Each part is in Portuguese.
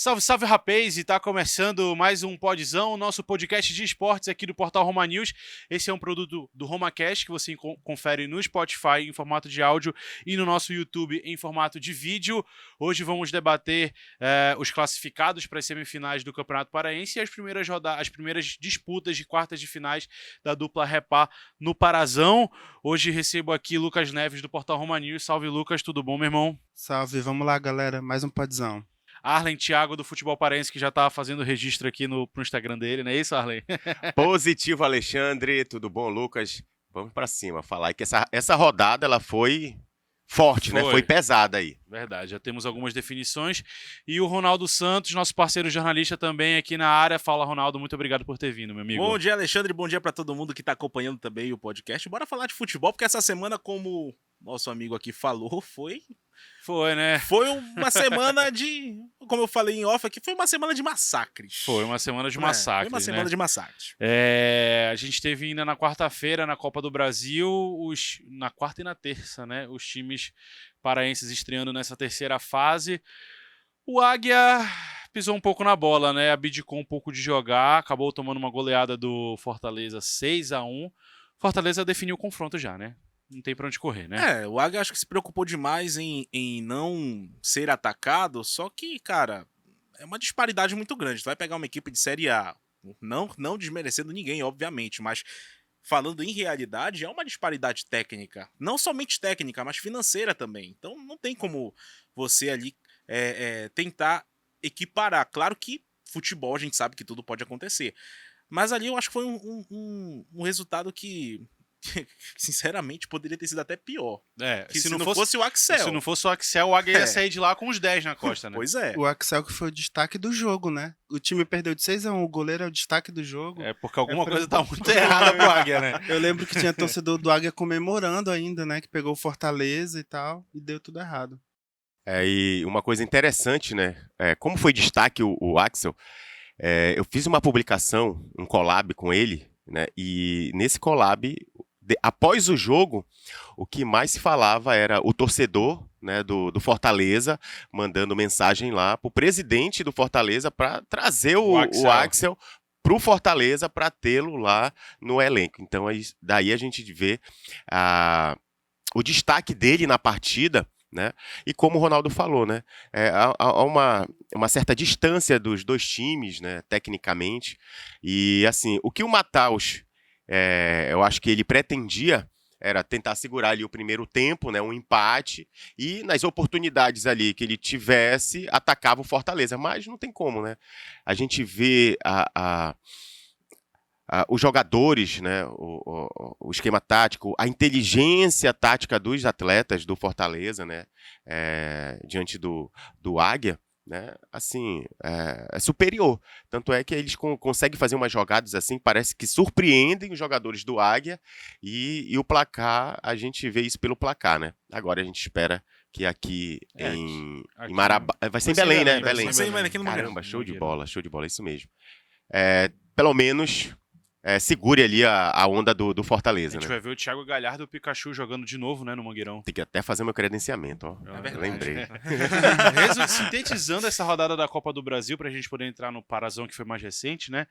Salve, salve, rapaz! E tá começando mais um podzão, nosso podcast de esportes aqui do Portal Roma News. Esse é um produto do RomaCast que você confere no Spotify em formato de áudio e no nosso YouTube em formato de vídeo. Hoje vamos debater os classificados para as semifinais do Campeonato Paraense e as primeiras disputas de quartas de finais da dupla Repá no Parazão. Hoje recebo aqui Lucas Neves do Portal Roma News. Salve, Lucas, tudo bom, meu irmão? Salve, vamos lá, galera, mais um podzão. Arlen Thiago do Futebol Paraense, que já tá fazendo registro aqui no Instagram dele, não é isso, Arlen? Positivo, Alexandre, tudo bom, Lucas? Vamos pra cima, falar que essa rodada ela foi forte, né? Foi pesada aí. Verdade, já temos algumas definições. E o Ronaldo Santos, nosso parceiro jornalista também aqui na área. Fala, Ronaldo, muito obrigado por ter vindo, meu amigo. Bom dia, Alexandre, bom dia pra todo mundo que tá acompanhando também o podcast. Bora falar de futebol, porque essa semana, como nosso amigo aqui falou, Foi, né? Foi uma semana de, como eu falei em off aqui, foi uma semana de massacres. Foi uma semana de massacres, Foi uma semana de massacres. A gente teve ainda na quarta-feira, na Copa do Brasil, na quarta e na terça, né? Os times paraenses estreando nessa terceira fase. O Águia pisou um pouco na bola, né? Abdicou um pouco de jogar, acabou tomando uma goleada do Fortaleza 6-1. Fortaleza definiu o confronto já, né? Não tem pra onde correr, né? O Águia acho que se preocupou demais em não ser atacado, só que, cara, é uma disparidade muito grande. Tu vai pegar uma equipe de Série A, não desmerecendo ninguém, obviamente, mas falando em realidade, é uma disparidade técnica. Não somente técnica, mas financeira também. Então não tem como você ali tentar equiparar. Claro que futebol a gente sabe que tudo pode acontecer. Mas ali eu acho que foi um resultado que sinceramente poderia ter sido até pior. Se não fosse o Axel. Se não fosse o Axel, o Águia ia sair de lá com uns 10 na costa, né? Pois é. O Axel que foi o destaque do jogo, né? O time perdeu de 6-1, o goleiro é o destaque do jogo. É porque alguma coisa tá muito errada pro Águia, né? Eu lembro que tinha torcedor do Águia comemorando ainda, né? Que pegou o Fortaleza e tal, e deu tudo errado. E uma coisa interessante, né? Como foi destaque o Axel, eu fiz uma publicação, um collab com ele, né? E nesse collab, após o jogo, o que mais se falava era o torcedor, né, do Fortaleza mandando mensagem lá pro presidente do Fortaleza para trazer o Axel pro Fortaleza para tê-lo lá no elenco. Então daí a gente vê o destaque dele na partida, né? E como o Ronaldo falou, né? Há uma certa distância dos dois times, né, tecnicamente. E assim, o que o Mataus eu acho que ele pretendia era tentar segurar ali o primeiro tempo, né, um empate, e nas oportunidades ali que ele tivesse, atacava o Fortaleza, mas não tem como, né? A gente vê os jogadores, né, o esquema tático, a inteligência tática dos atletas do Fortaleza, né, diante do Águia, né, assim, é superior. Tanto é que eles conseguem fazer umas jogadas assim, parece que surpreendem os jogadores do Águia, e o placar, a gente vê isso pelo placar, né? Agora a gente espera que aqui em Marabá, vai ser em Belém, né? Belém. Vai ser em Belém, aqui no Caramba, show de bola, isso mesmo. Pelo menos segure ali a onda do Fortaleza. A gente vai ver o Thiago Galhardo e o Pikachu jogando de novo, né, no Mangueirão. Tem que até fazer meu credenciamento, ó. Lembrei. Sintetizando essa rodada da Copa do Brasil, pra gente poder entrar no Parazão, que foi mais recente, né?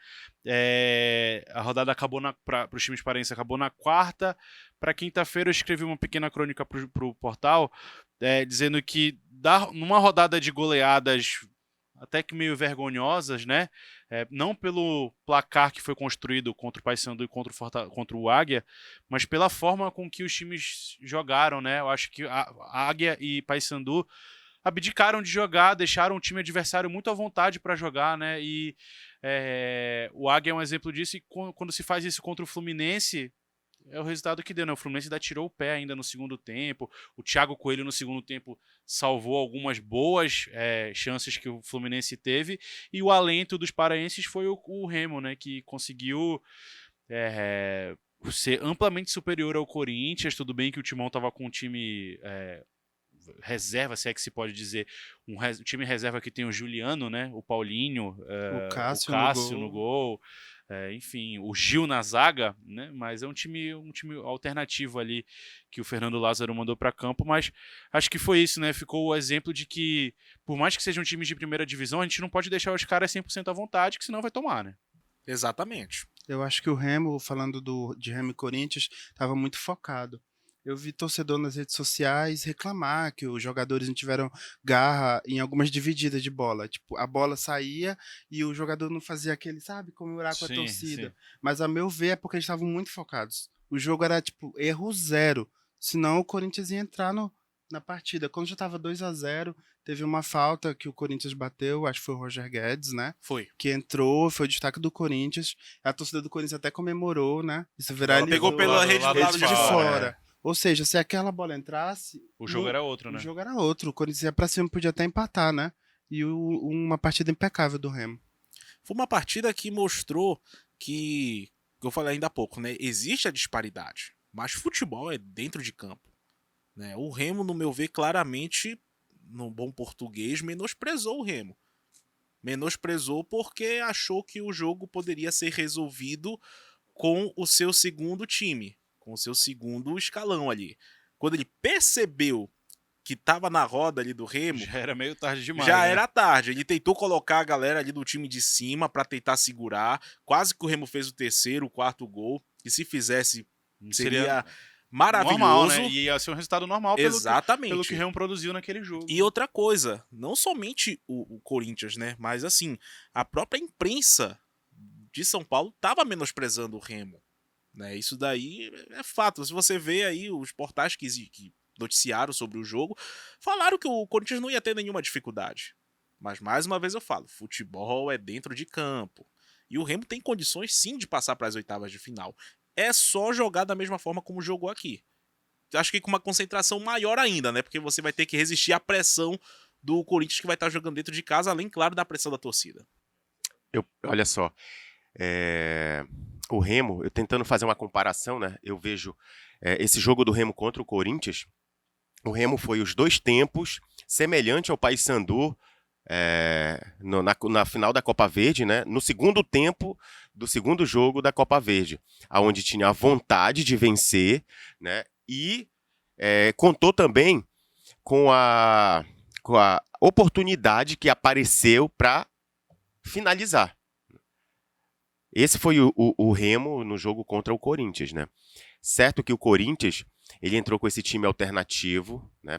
A rodada acabou para os times paraenses, acabou na quarta. Pra quinta-feira eu escrevi uma pequena crônica pro portal, dizendo que numa rodada de goleadas até que meio vergonhosas, né? Não pelo placar que foi construído contra o Paysandu e contra o Águia, mas pela forma com que os times jogaram, né? Eu acho que a Águia e Paysandu abdicaram de jogar, deixaram o time adversário muito à vontade para jogar, né? E o Águia é um exemplo disso, e quando se faz isso contra o Fluminense, é o resultado que deu, né? O Fluminense ainda tirou o pé ainda no segundo tempo. O Thiago Coelho no segundo tempo salvou algumas boas chances que o Fluminense teve. E o alento dos paraenses foi o Remo, né? Que conseguiu ser amplamente superior ao Corinthians. Tudo bem que o Timão estava com um time reserva, se é que se pode dizer, um time reserva que tem o Juliano, né? O Paulinho, o Cássio no gol. enfim, o Gil na zaga, né? Mas é um time alternativo ali que o Fernando Lázaro mandou para campo, mas acho que foi isso, né? Ficou o exemplo de que, por mais que sejam times de primeira divisão, a gente não pode deixar os caras 100% à vontade, que senão vai tomar, né? Exatamente. Eu acho que o Remo, falando de Remo e Corinthians, estava muito focado. Eu vi torcedor nas redes sociais reclamar que os jogadores não tiveram garra em algumas divididas de bola. Tipo, a bola saía e o jogador não fazia aquele, sabe, comemorar com a torcida. Sim. Mas, a meu ver, é porque eles estavam muito focados. O jogo era, tipo, erro zero. Senão o Corinthians ia entrar na partida. Quando já estava 2-0, teve uma falta que o Corinthians bateu, acho que foi o Roger Guedes, né? Foi. Que entrou, foi o destaque do Corinthians. A torcida do Corinthians até comemorou, né? Isso Ela viralizou. pegou pela rede do lado de fora. Ou seja, se aquela bola entrasse... O jogo era outro, né? O jogo era outro. O Corinthians ia pra cima, podia até empatar, né? E uma partida impecável do Remo. Foi uma partida que mostrou que eu falei ainda há pouco, né? Existe a disparidade, mas futebol é dentro de campo, né? O Remo, no meu ver, claramente, no bom português, menosprezou o Remo. Menosprezou porque achou que o jogo poderia ser resolvido com o seu segundo time, com o seu segundo escalão ali. Quando ele percebeu que estava na roda ali do Remo, Já era meio tarde demais. já né? era tarde. Ele tentou colocar a galera ali do time de cima para tentar segurar. Quase que o Remo fez o terceiro, o quarto gol. E se fizesse, seria maravilhoso. Normal, né? E ia ser um resultado normal Exatamente. pelo que o Remo produziu naquele jogo. E outra coisa, não somente o Corinthians, né? Mas assim, a própria imprensa de São Paulo estava menosprezando o Remo. Né? Isso daí é fato. Se você vê aí os portais que noticiaram sobre o jogo, falaram que o Corinthians não ia ter nenhuma dificuldade. Mas mais uma vez eu falo, futebol é dentro de campo. E o Remo tem condições sim de passar para as oitavas de final. É só jogar da mesma forma como jogou aqui. Acho que com uma concentração maior ainda, né? Porque você vai ter que resistir à pressão do Corinthians que vai estar jogando dentro de casa, além, claro, da pressão da torcida. Olha só, o Remo, eu tentando fazer uma comparação, né? Eu vejo esse jogo do Remo contra o Corinthians. O Remo foi os dois tempos, semelhante ao Paysandu na final da Copa Verde, né? No segundo tempo do segundo jogo da Copa Verde, onde tinha a vontade de vencer, né? E contou também com a oportunidade que apareceu para finalizar. Esse foi o Remo no jogo contra o Corinthians, né? Certo que o Corinthians ele entrou com esse time alternativo, né?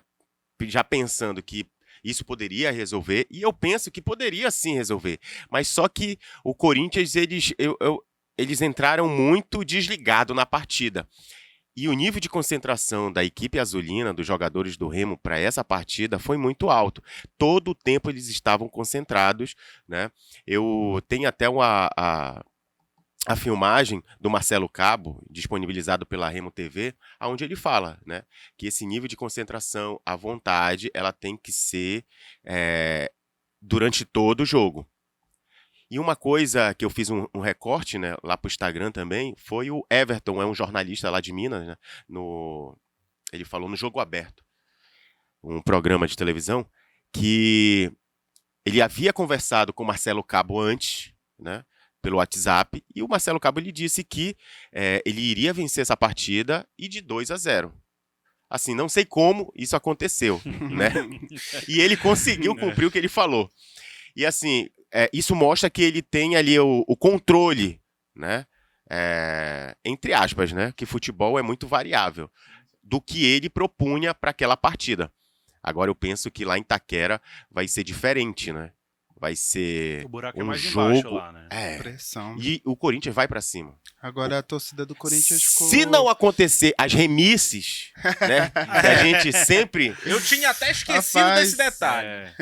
Já pensando que isso poderia resolver, e eu penso que poderia sim resolver. Mas só que o Corinthians, eles entraram muito desligado na partida. E o nível de concentração da equipe azulina, dos jogadores do Remo, para essa partida foi muito alto. Todo o tempo eles estavam concentrados, né? Eu tenho até a filmagem do Marcelo Cabo, disponibilizado pela Remo TV, onde ele fala, né, que esse nível de concentração, a vontade, ela tem que ser durante todo o jogo. E uma coisa que eu fiz um recorte, né, lá para o Instagram também, foi o Everton, é um jornalista lá de Minas, né, ele falou no Jogo Aberto, um programa de televisão, que ele havia conversado com o Marcelo Cabo antes, né, pelo WhatsApp, e o Marcelo Cabo ele disse que ele iria vencer essa partida e de 2-0. Assim, não sei como isso aconteceu, né? E ele conseguiu cumprir o que ele falou. E assim, isso mostra que ele tem ali o controle, né? Entre aspas, né? Que futebol é muito variável do que ele propunha para aquela partida. Agora eu penso que lá em Itaquera vai ser diferente, né? Vai ser o buraco um é mais jogo... embaixo lá, né? Pressão. E o Corinthians vai pra cima. Agora a torcida do Corinthians ficou... Se não acontecer as remices, né? Que a gente sempre... Eu tinha até esquecido Rapaz, desse detalhe.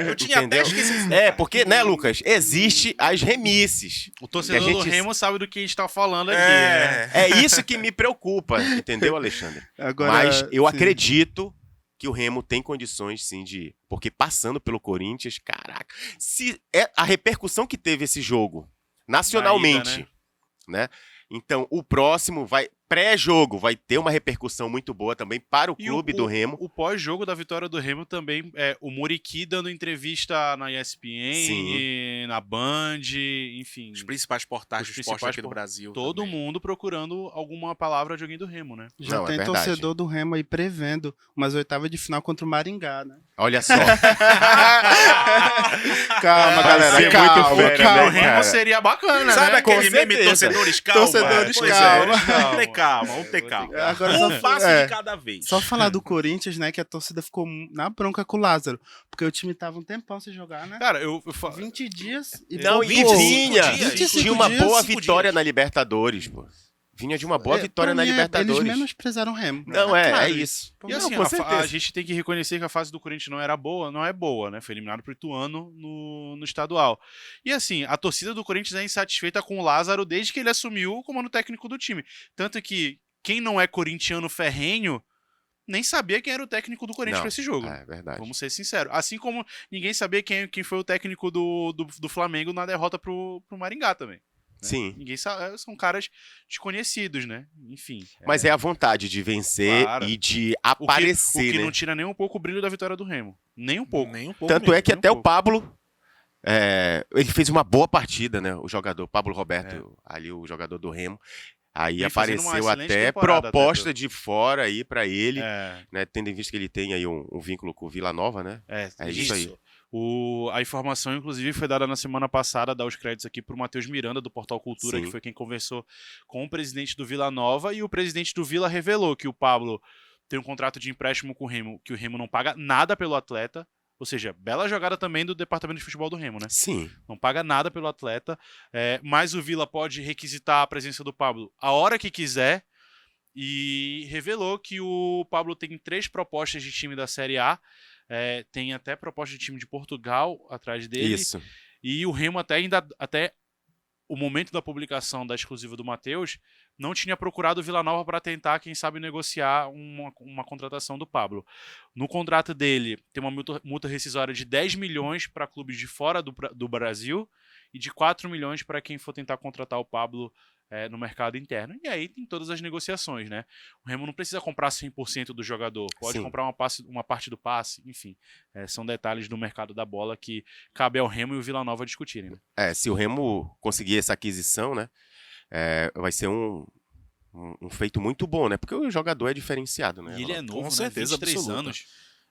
Eu tinha Entendeu? até esquecido. Porque, né, Lucas? Existe as remices. O torcedor que a do gente- Remo sabe do que a gente tá falando aqui, né? É isso que me preocupa, entendeu, Alexandre? Agora, Mas eu sim. acredito que o Remo tem condições, sim, de ir. Porque passando pelo Corinthians, caraca, se a repercussão que teve esse jogo nacionalmente, Na ida, né? Então, o próximo vai... pré-jogo vai ter uma repercussão muito boa também para o E clube do Remo. O pós-jogo da vitória do Remo também, o Muriqui dando entrevista na ESPN, Sim. na Band, enfim. Os principais portais Os de esporte principais aqui do Brasil. Todo também. mundo procurando alguma palavra de alguém do Remo, né? Já Não, é tem verdade. torcedor do Remo aí prevendo umas oitavas de final contra o Maringá, né? Olha só. Calma, Vai galera, ser calma, muito fera, calma. né, O Remo cara? seria bacana, Sabe né? aquele Com meme certeza. torcedores calma? Torcedores, Pois calma. Vamos ter calma, vamos ter calma. Agora Um só- passo é. de cada vez. Só falar do Corinthians, né, que a torcida ficou na bronca com o Lázaro, porque o time tava um tempão sem jogar, né? Cara, 20 dias e Não, pouco. e 25 vinha. dias, 25 Tinha uma dias, boa 5 vitória dias. na Libertadores, pô. Vinha de uma boa vitória pra na mim, Libertadores. Eles menosprezaram o Remo. Não, Claro, é isso. E Não, assim, com a certeza. gente tem que reconhecer que a fase do Corinthians não era boa, não é boa, né? Foi eliminado pro Ituano no estadual. E assim, a torcida do Corinthians é insatisfeita com o Lázaro desde que ele assumiu o comando técnico do time. Tanto que quem não é corintiano ferrenho nem sabia quem era o técnico do Corinthians Não, pra esse jogo. É verdade. Vamos ser sinceros. Assim como ninguém sabia quem foi o técnico do Flamengo na derrota pro Maringá também. Sim. Ninguém sabe, são caras desconhecidos, né? Enfim. Mas é a vontade de vencer Claro. e de O que aparecer, né? não tira nem um pouco o brilho da vitória do Remo. Nem um pouco. Nem um pouco. Tanto é que nem um até o pouco. Pablo, ele fez uma boa partida, né? O jogador Pablo Roberto, ali o jogador do Remo. Aí Vem fazendo uma apareceu excelente até temporada, proposta até, de fora aí pra ele, É, né? Tendo em vista que ele tem aí um vínculo com o Vila Nova, né? É isso aí. A informação, inclusive, foi dada na semana passada, dar os créditos aqui para o Matheus Miranda, do Portal Cultura, Sim. que foi quem conversou com o presidente do Vila Nova, e o presidente do Vila revelou que o Pablo tem um contrato de empréstimo com o Remo, que o Remo não paga nada pelo atleta, ou seja, bela jogada também do departamento de futebol do Remo, né? Sim. Não paga nada pelo atleta, mas o Vila pode requisitar a presença do Pablo a hora que quiser, e revelou que o Pablo tem 3 propostas de time da Série A, tem até proposta de time de Portugal atrás dele, Isso. e o Remo até o momento da publicação da exclusiva do Matheus, não tinha procurado o Vila Nova para tentar, quem sabe, negociar uma contratação do Pablo. No contrato dele, tem uma multa rescisória de 10 milhões para clubes de fora do Brasil e de 4 milhões para quem for tentar contratar o Pablo no mercado interno. E aí tem todas as negociações, né? O Remo não precisa comprar 100% do jogador, pode Sim. comprar uma parte do passe, enfim. São detalhes do mercado da bola que cabe ao Remo e o Vila Nova discutirem, né? Se o Remo conseguir essa aquisição, né? Vai ser um feito muito bom, né? Porque o jogador é diferenciado, né? E ele é novo, Com né? certeza 23 absoluta. anos.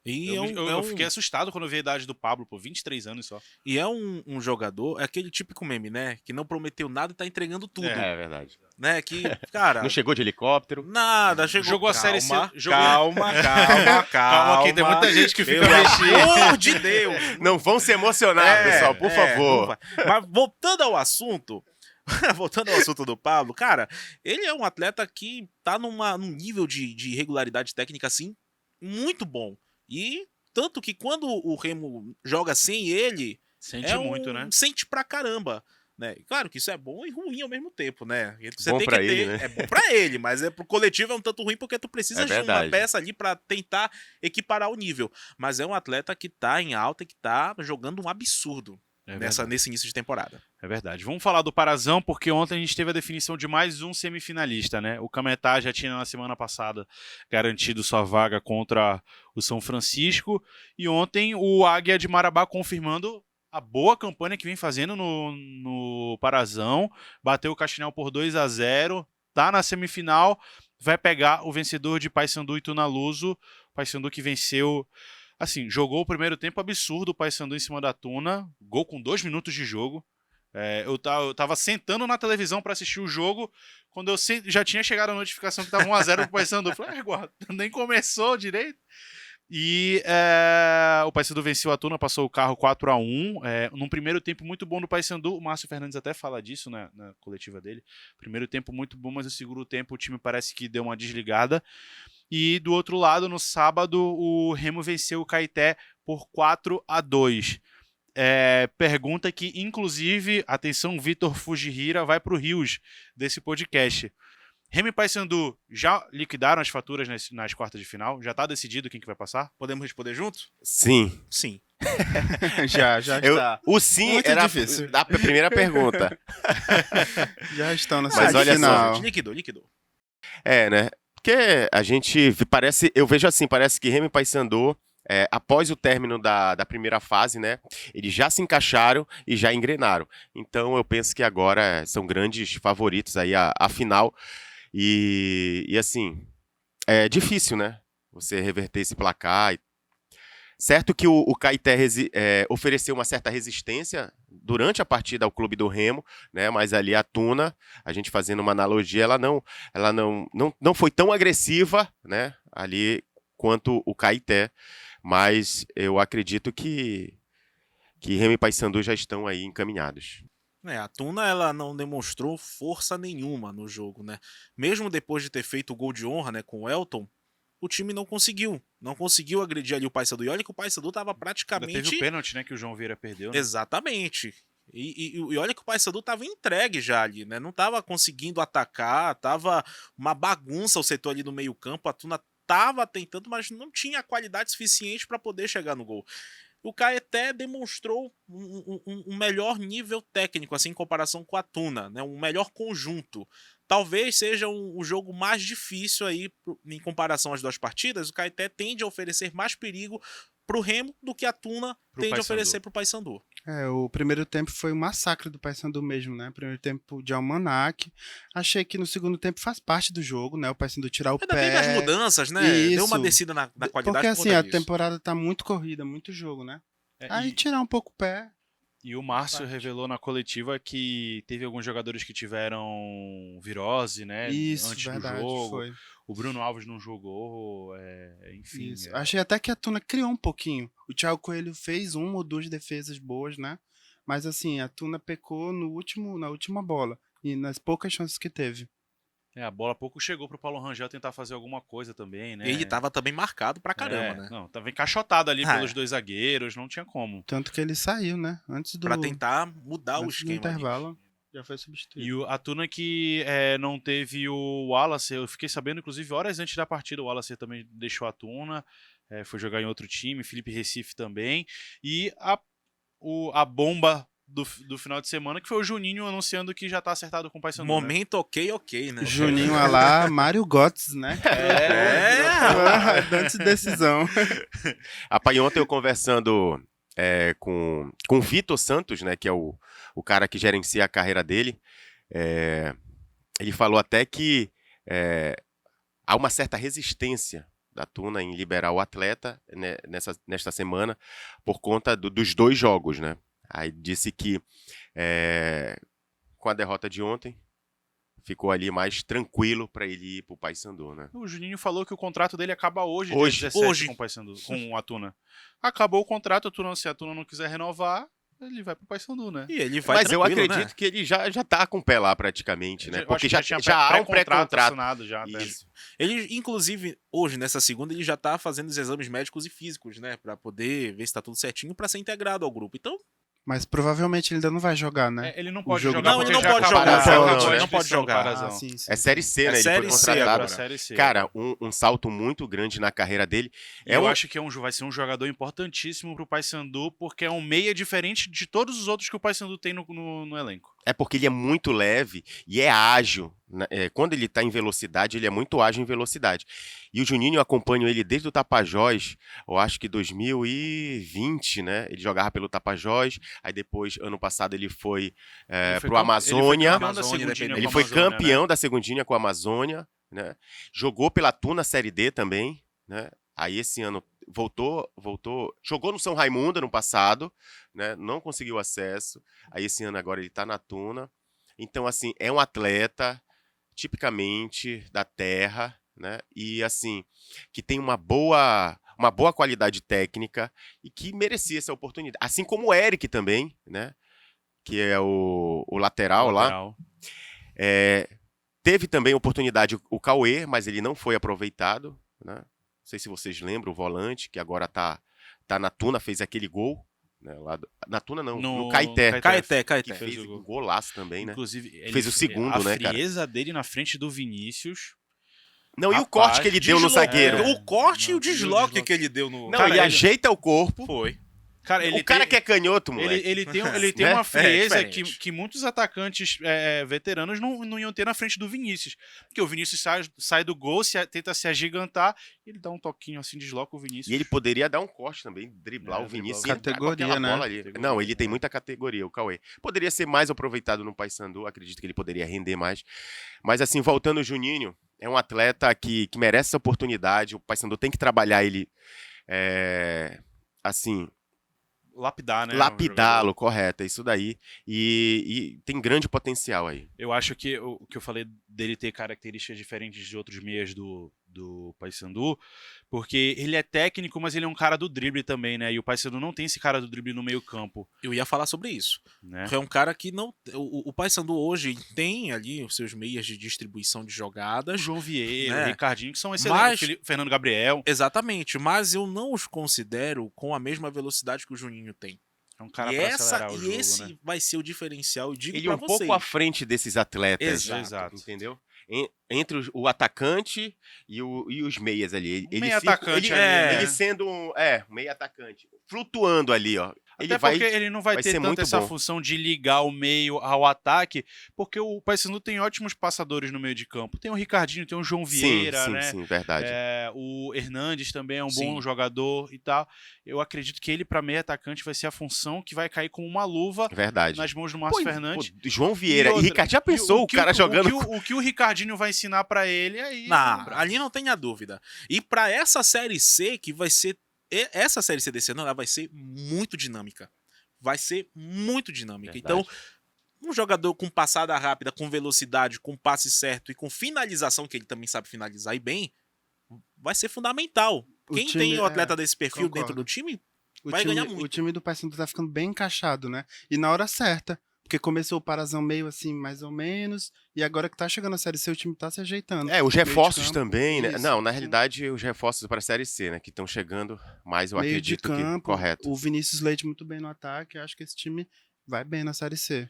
E Eu fiquei assustado quando eu vi a idade do Pablo, pô, 23 anos só. E é um jogador, é aquele típico meme, né? Que não prometeu nada e tá entregando tudo. É verdade. Né? Que, cara. Não chegou de helicóptero. Nada, chegou. Jogou a Série C, jogou- Calma, Calma, que tem muita gente que fica Pelo mexendo. amor de Deus. Não vão se emocionar, pessoal, por não favor. vai. Mas voltando ao assunto. Voltando ao assunto do Pablo, cara, ele é um atleta que tá num nível de regularidade técnica, assim, muito bom. E tanto que quando o Remo joga sem ele, Sente muito, né? sente pra caramba. Né? Claro que isso é bom e ruim ao mesmo tempo, né? Você Bom tem pra que ele, ter, né? É bom pra ele, mas pro coletivo é um tanto ruim porque tu precisa É de uma verdade. peça ali pra tentar equiparar o nível. Mas é um atleta que tá em alta e que tá jogando um absurdo nesse início de temporada. É verdade. Vamos falar do Parazão, porque ontem a gente teve a definição de mais um semifinalista, né? O Cametá já tinha na semana passada garantido sua vaga contra o São Francisco, e ontem o Águia de Marabá confirmando a boa campanha que vem fazendo no Parazão, bateu o Castanhal por 2-0, tá na semifinal, vai pegar o vencedor de Paysandu e Tunaluso, Paysandu que venceu. Assim, jogou o primeiro tempo absurdo o Paysandu em cima da Tuna, gol com 2 minutos de jogo. Eu tava sentando na televisão para assistir o jogo, quando eu já tinha chegado a notificação que tava 1-0 pro Paysandu. Eu falei, guarda, nem começou direito. E o Paysandu venceu a Tuna, passou o carro 4-1. Num primeiro tempo muito bom do Paysandu, o Márcio Fernandes até fala disso na coletiva dele. Primeiro tempo muito bom, mas no segundo tempo o time parece que deu uma desligada. E do outro lado, no sábado, o Remo venceu o Caeté por 4-2. Pergunta que, inclusive, atenção, Vitor Fujihira vai para o Rios desse podcast. Remo e Paysandu já liquidaram as faturas nas quartas de final? Já está decidido quem que vai passar? Podemos responder juntos? Sim. Sim. já está. O sim Muito era difícil. a primeira pergunta. Já estão na Mas olha só, semifinal. Liquidou. Né? Porque a gente parece, eu vejo assim, parece que Remo e Paysandu, após o término da primeira fase, né, eles já se encaixaram e já engrenaram. Então eu penso que agora são grandes favoritos aí à final. E assim, é difícil, né? Você reverter esse placar. Certo que o Caeté ofereceu uma certa resistência durante a partida ao clube do Remo, né? Mas ali a Tuna, a gente fazendo uma analogia, ela não foi tão agressiva, né? Ali quanto o Caeté, mas eu acredito que Remo e Paysandu já estão aí encaminhados. A Tuna ela não demonstrou força nenhuma no jogo, né? Mesmo depois de ter feito o gol de honra, né, com o Elton, o time não conseguiu agredir ali o Paysandu. E olha que o Paysandu tava praticamente... Ainda teve o pênalti, né, que o João Vieira perdeu, né? Exatamente. E olha que o Paysandu tava entregue já ali, né? Não tava conseguindo atacar, tava uma bagunça o setor ali no meio campo, a Tuna tava tentando, mas não tinha qualidade suficiente para poder chegar no gol. O Caeté demonstrou um melhor nível técnico, assim, em comparação com a Tuna, né? Um melhor conjunto. Talvez seja um jogo mais difícil aí, em comparação às duas partidas. O Caeté tende a oferecer mais perigo pro Remo do que a Tuna tende a oferecer pro Paysandu. O primeiro tempo foi um massacre do Paysandu mesmo, né? Primeiro tempo de almanaque. Achei que no segundo tempo faz parte do jogo, né? O Paysandu tirar o Ainda pé. teve as mudanças, né? Isso. Deu uma descida na qualidade. Porque assim, a disso. temporada tá muito corrida, muito jogo, né? Aí tirar um pouco o pé. E o Márcio revelou na coletiva que teve alguns jogadores que tiveram virose, né? Isso, antes verdade, do jogo. foi. O Bruno Alves não jogou, enfim. Isso. Achei até que a Tuna criou um pouquinho. O Thiago Coelho fez 1 ou 2 defesas boas, né? Mas assim, a Tuna pecou na última bola e nas poucas chances que teve. A bola pouco chegou pro Paulo Rangel tentar fazer alguma coisa também, né? Ele tava também marcado pra caramba, né? Não, tava encaixotado ali pelos dois zagueiros, não tinha como. Tanto que ele saiu, né? Antes do... Pra tentar mudar o antes do esquema. intervalo, Ali. já foi substituído. E a Tuna que não teve o Wallace, eu fiquei sabendo, inclusive, horas antes da partida, o Wallace também deixou a Tuna, foi jogar em outro time, Felipe Recife também. E a bomba do final de semana, que foi o Juninho anunciando que já tá acertado com o Paysandu. Momento ok, né? Juninho lá, Mário Götze, né? Antes de decisão. Rapaz, ontem eu conversando com o Vitor Santos, né, que é o cara que gerencia a carreira dele, ele falou até que há uma certa resistência da Tuna em liberar o atleta, né, nesta semana por conta dos 2 jogos, né? Aí disse que com a derrota de ontem ficou ali mais tranquilo para ele ir pro Paysandu, né? O Juninho falou que o contrato dele acaba hoje. Dia 17, Hoje. com o Paysandu, com a Tuna. Acabou o contrato, se a Tuna não quiser renovar, ele vai pro Paysandu, né? E ele vai Mas eu acredito, né? que ele já tá com o pé lá praticamente, né? Eu Porque acho já que tinha há um pré-contrato. assinado já. Isso. Ele, inclusive, hoje, nessa segunda, ele já tá fazendo os exames médicos e físicos, né? Pra poder ver se tá tudo certinho pra ser integrado ao grupo. Então, Mas provavelmente ele ainda não vai jogar, né? Ele não pode jogo jogar. Não, ele porque não já pode acabou, jogar. já acabou Não, a né? inscrição Não pode do jogar. Parazão. Sim. É Série C, né? Ele Série foi C contratado. agora. Série C. Cara, um salto muito grande na carreira dele. Eu acho que vai ser um jogador importantíssimo pro Paysandu, porque é um meia diferente de todos os outros que o Paysandu tem no elenco. É porque ele é muito leve e é ágil. Né? Quando ele tá em velocidade, ele é muito ágil em velocidade. E o Juninho, eu acompanho ele desde o Tapajós, eu acho que 2020, né? Ele jogava pelo Tapajós, aí depois, ano passado, ele foi pro Amazônia. Ele foi campeão da Segundinha com a Amazônia, né? Jogou pela Tuna Série D também, né? Aí esse ano voltou, jogou no São Raimundo no passado, né? Não conseguiu acesso. Aí esse ano agora ele tá na Tuna. Então assim, é um atleta tipicamente da terra, né? E assim, que tem uma boa qualidade técnica e que merecia essa oportunidade. Assim como o Eric também, né? Que é o lateral lá. Teve também oportunidade o Cauê, mas ele não foi aproveitado, né? Não sei se vocês lembram, o volante, que agora tá na Tuna, fez aquele gol. Né, na Tuna não, no Caeté. Caeté. Que fez um golaço também, né? Inclusive, fez o segundo, né, cara? A frieza dele na frente do Vinícius. Não, e o corte que ele deu no zagueiro? O corte e o desloque que ele deu no... Não, ele ajeita o corpo. Foi. Cara, O cara que é canhoto, Ele, moleque. ele tem Né? uma frieza diferente. que muitos atacantes veteranos não iam ter na frente do Vinícius. Porque o Vinícius sai do gol, tenta se agigantar, ele dá um toquinho assim, desloca o Vinícius. E ele poderia dar um corte também, driblar o Vinícius e driblar o entrar com Categoria, aquela né? bola ali. Categoria, Não, ele tem né? muita categoria, o Cauê. Poderia ser mais aproveitado no Paysandu, acredito que ele poderia render mais. Mas assim, voltando o Juninho, é um atleta que merece essa oportunidade, o Paysandu tem que trabalhar ele, assim, Lapidar, né? lapidá-lo, correto, é isso daí. E tem grande potencial aí. Eu acho que o que eu falei dele ter características diferentes de outros meias do Paysandu, porque ele é técnico, mas ele é um cara do drible também, né? E o Paysandu não tem esse cara do drible no meio campo, Eu ia falar sobre isso. né? É um cara que não. O Paysandu hoje tem ali os seus meias de distribuição de O jogadas. João Vieira, Né? o Ricardinho, que são excelentes. Mas- Fernando Gabriel. Exatamente, mas eu não os considero com a mesma velocidade que o Juninho tem. É um cara e pra acelerar o jogo, esse né? vai ser o diferencial, eu digo Ele é pra um vocês. pouco à frente desses atletas. Exato. Entendeu? Entre o atacante e os meias ali. Um meio atacante ele, ali, né? ele sendo um meio atacante. Flutuando ali, ó. Até Ele vai, porque ele não vai vai ter ser tanto muito essa bom. função de ligar o meio ao ataque, porque o Paysandu tem ótimos passadores no meio de campo. Tem o Ricardinho, tem o João Vieira, sim, né? sim, verdade. O Hernandes também é um bom Sim. jogador e tal. Eu acredito que ele, para meio atacante, vai ser a função que vai cair como uma luva Verdade. nas mãos do Márcio Pô, Fernandes. pô, João Vieira e outra, Ricardo, já pensou o que cara jogando... O que o Ricardinho vai ensinar para ele aí. Não, ali não tenha dúvida. E pra essa série C, que vai ser. Essa série C desse ano, ela vai ser muito dinâmica. Vai ser muito dinâmica. Verdade. Então, um jogador com passada rápida, com velocidade, com passe certo e com finalização, que ele também sabe finalizar e bem, vai ser fundamental. O Quem time- tem o atleta desse perfil concordo. dentro do time, O vai time, ganhar muito. O time do Paysandu tá ficando bem encaixado, né? E na hora certa. Porque começou o Parazão meio assim, mais ou menos. E agora que tá chegando a Série C, o time tá se ajeitando. Os Meio de reforços campo, também, né? isso, Não, na sim. realidade, os reforços para a Série C, né? Que estão chegando mais, eu Meio de acredito campo. que... Correto. O Vinícius Leite muito bem no ataque. Acho que esse time vai bem na Série C.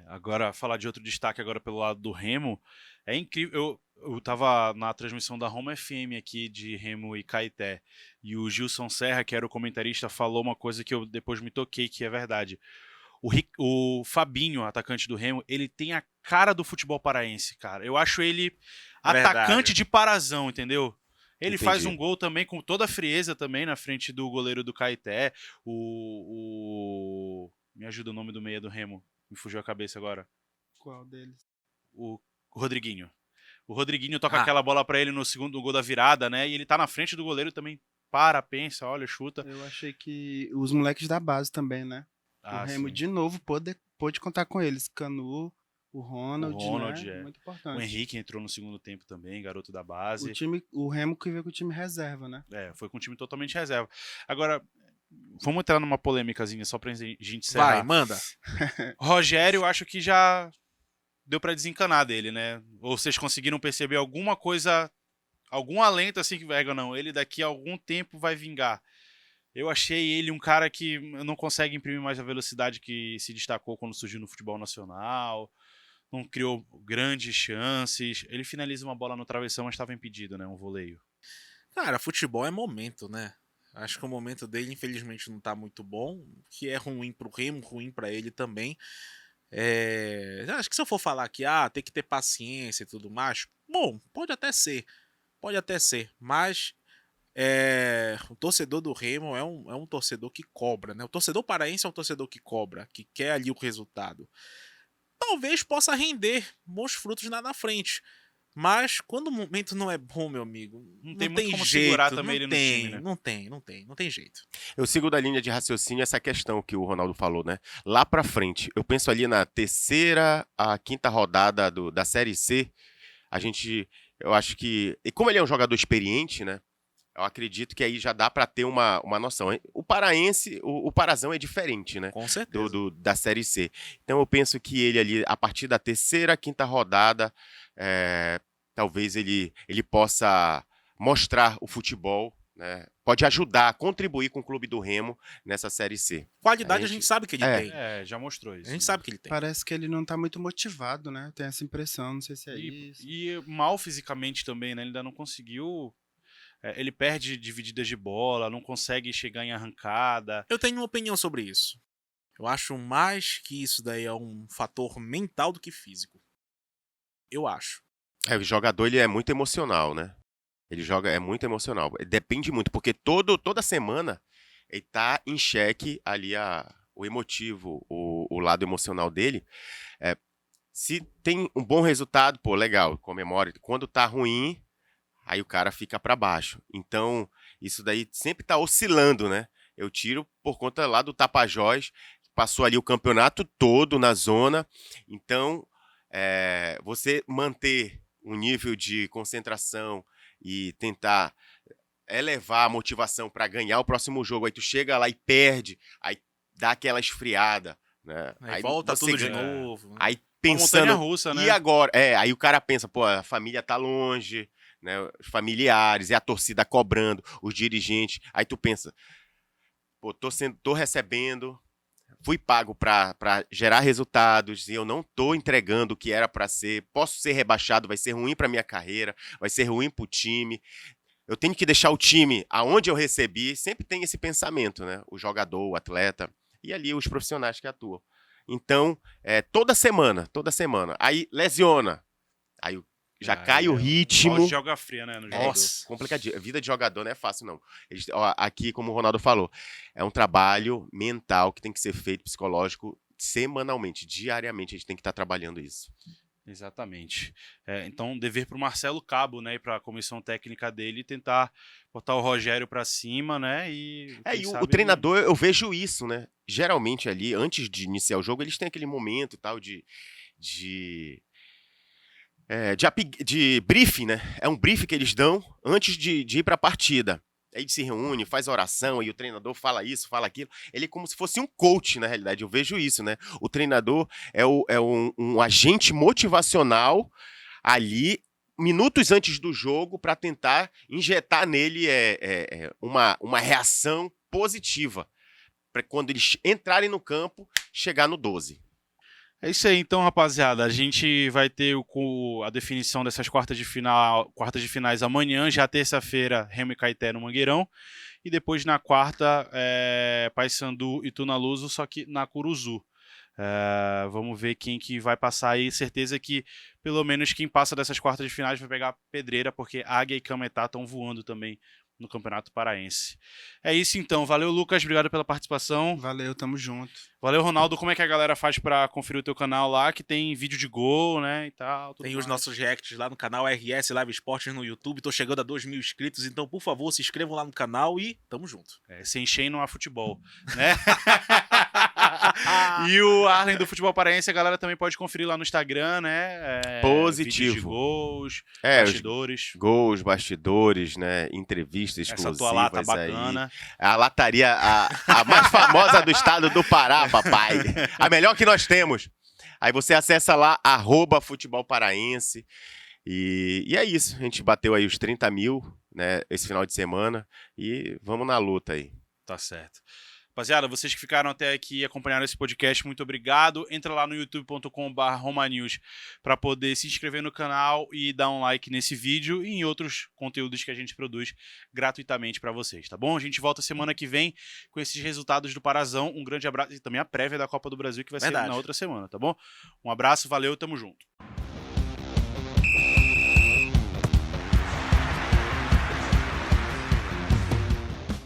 Agora, falar de outro destaque agora pelo lado do Remo, é incrível. Eu tava na transmissão da Roma FM aqui de Remo e Caeté, e o Gilson Serra, que era o comentarista, falou uma coisa que eu depois me toquei, que é verdade. O Fabinho, atacante do Remo, ele tem a cara do futebol paraense, cara. Eu acho ele Verdade. atacante de Parazão, entendeu? Ele Entendi. faz um gol também com toda a frieza também na frente do goleiro do Caeté. Me ajuda o nome do meia do Remo. Me fugiu a cabeça agora. Qual deles? O Rodriguinho. O Rodriguinho toca Ah. aquela bola pra ele no segundo gol da virada, né? E ele tá na frente do goleiro também. Pensa, olha, chuta. Eu achei que os moleques da base também, né? o Remo sim. de novo pôde contar com eles. Canu, o Ronald, né? Muito O importante. Henrique entrou no segundo tempo também, garoto da base. O Remo que veio com o time reserva, né? Foi com um time totalmente reserva. Agora, vamos entrar numa polêmicazinha só pra gente encerrar. vai, manda. Rogério, acho que já deu pra desencanar dele, né? Ou vocês conseguiram perceber alguma coisa, algum alento assim que, não, ele daqui a algum tempo vai vingar. Eu achei ele um cara que não consegue imprimir mais a velocidade que se destacou quando surgiu no futebol nacional, não criou grandes chances. Ele finaliza uma bola no travessão, mas estava impedido, né? Um voleio. Cara, futebol é momento, né? Acho que o momento dele, infelizmente, não tá muito bom, que é ruim pro Remo, ruim pra ele também. Acho que se eu for falar que tem que ter paciência e tudo mais, bom, pode até ser, mas o torcedor do Remo é um torcedor que cobra, né? O torcedor paraense é um torcedor que cobra, que quer ali o resultado. Talvez possa render bons frutos lá na frente. Mas quando o momento não é bom, meu amigo, Não não tem muito tem como jeito, segurar também não ele no tem, time, né? não tem jeito. Eu sigo da linha de raciocínio essa questão que o Ronaldo falou, né? Lá pra frente, eu penso ali na terceira, a quinta rodada da Série C, eu acho que, e como ele é um jogador experiente, né? Eu acredito que aí já dá pra ter uma noção. O paraense, o Parazão é diferente, né? Com certeza. Da Série C. Então eu penso que ele ali, a partir da terceira, quinta rodada, talvez ele possa mostrar o futebol, né? Pode ajudar, contribuir com o clube do Remo nessa Série C. Qualidade A a gente gente- sabe que ele tem. Já mostrou isso. A gente né? sabe que ele tem. Parece que ele não tá muito motivado, né? Tem essa impressão, não sei se é E, isso. e mal fisicamente também, né? Ele ainda não conseguiu ele perde divididas de bola, não consegue chegar em arrancada. Eu tenho uma opinião sobre isso. Eu acho mais que isso daí é um fator mental do que físico. Eu acho. O jogador ele é muito emocional, né? É muito emocional. Depende muito, porque toda semana ele tá em xeque ali o emotivo, o lado emocional dele. Se tem um bom resultado, pô, legal, comemora. Quando tá ruim, aí o cara fica pra baixo. Então, isso daí sempre tá oscilando, né? Eu tiro por conta lá do Tapajós, passou ali o campeonato todo na zona. Então, você manter um nível de concentração e tentar elevar a motivação para ganhar o próximo jogo, aí tu chega lá e perde, aí dá aquela esfriada, né? Aí volta você tudo de ganha. novo. Aí Uma pensando, montanha-russa, né? e agora? Aí o cara pensa, pô, a família tá longe, né? Os familiares, e a torcida cobrando, os dirigentes. Aí tu pensa, pô, tô recebendo, fui pago para gerar resultados e eu não tô entregando o que era para ser. Posso ser rebaixado, vai ser ruim para minha carreira, vai ser ruim pro time. Eu tenho que deixar o time aonde eu recebi. Sempre tem esse pensamento, né? O jogador, o atleta e ali os profissionais que atuam. Então, toda semana. Aí lesiona. Aí já cai o ritmo. balde de água fria, né, no jogador. Nossa, complicadinho. A vida de jogador não é fácil, não. Aqui, como o Ronaldo falou, é um trabalho mental que tem que ser feito, psicológico, semanalmente, diariamente. A gente tem que estar trabalhando isso. Exatamente. Então, dever para o Marcelo Cabo, né, e para a comissão técnica dele tentar botar o Rogério para cima, né, e o treinador, eu vejo isso, né? Geralmente ali, antes de iniciar o jogo, eles têm aquele momento e tal de briefing, né? É um briefing que eles dão antes de ir para a partida. Aí se reúne, faz oração, e o treinador fala isso, fala aquilo. Ele é como se fosse um coach, na realidade. Eu vejo isso, né? O treinador é um agente motivacional ali, minutos antes do jogo, para tentar injetar nele uma reação positiva. Para quando eles entrarem no campo, chegar no 12. É isso aí, então, rapaziada. A gente vai ter a definição dessas quartas de finais amanhã, já terça-feira, Remo e Caeté no Mangueirão. E depois na quarta, Paysandu e Tunaluso, só que na Curuzu. Vamos ver quem que vai passar aí. Certeza que pelo menos quem passa dessas quartas de finais vai pegar pedreira, porque Águia e Cametá estão voando também no Campeonato Paraense. É isso então. Valeu, Lucas. Obrigado pela participação. Valeu, tamo junto. Valeu, Ronaldo. Como é que a galera faz pra conferir o teu canal lá, que tem vídeo de gol, né, e tal? Tem os nossos reacts lá no canal RS Live Esportes no YouTube. Tô chegando a 2.000 inscritos, então, por favor, se inscrevam lá no canal e tamo junto. Sem encher não há futebol, né? E o Arlen do Futebol Paraense, a galera também pode conferir lá no Instagram, né? Positivo. Vídeos de gols, bastidores. Gols, bastidores, né? Entrevistas exclusivas. Essa tua lata bacana. Aí. A lataria, a mais famosa do estado do Pará, papai. A melhor que nós temos. Aí você acessa lá, @Futebol Paraense. E é isso. A gente bateu aí os 30 mil, né? Esse final de semana. E vamos na luta aí. Tá certo. Rapaziada, vocês que ficaram até aqui e acompanharam esse podcast, muito obrigado. Entra lá no youtube.com/romanews para poder se inscrever no canal e dar um like nesse vídeo e em outros conteúdos que a gente produz gratuitamente para vocês, tá bom? A gente volta semana que vem com esses resultados do Parazão. Um grande abraço e também a prévia da Copa do Brasil que vai ser na outra semana, tá bom? Um abraço, valeu, tamo junto.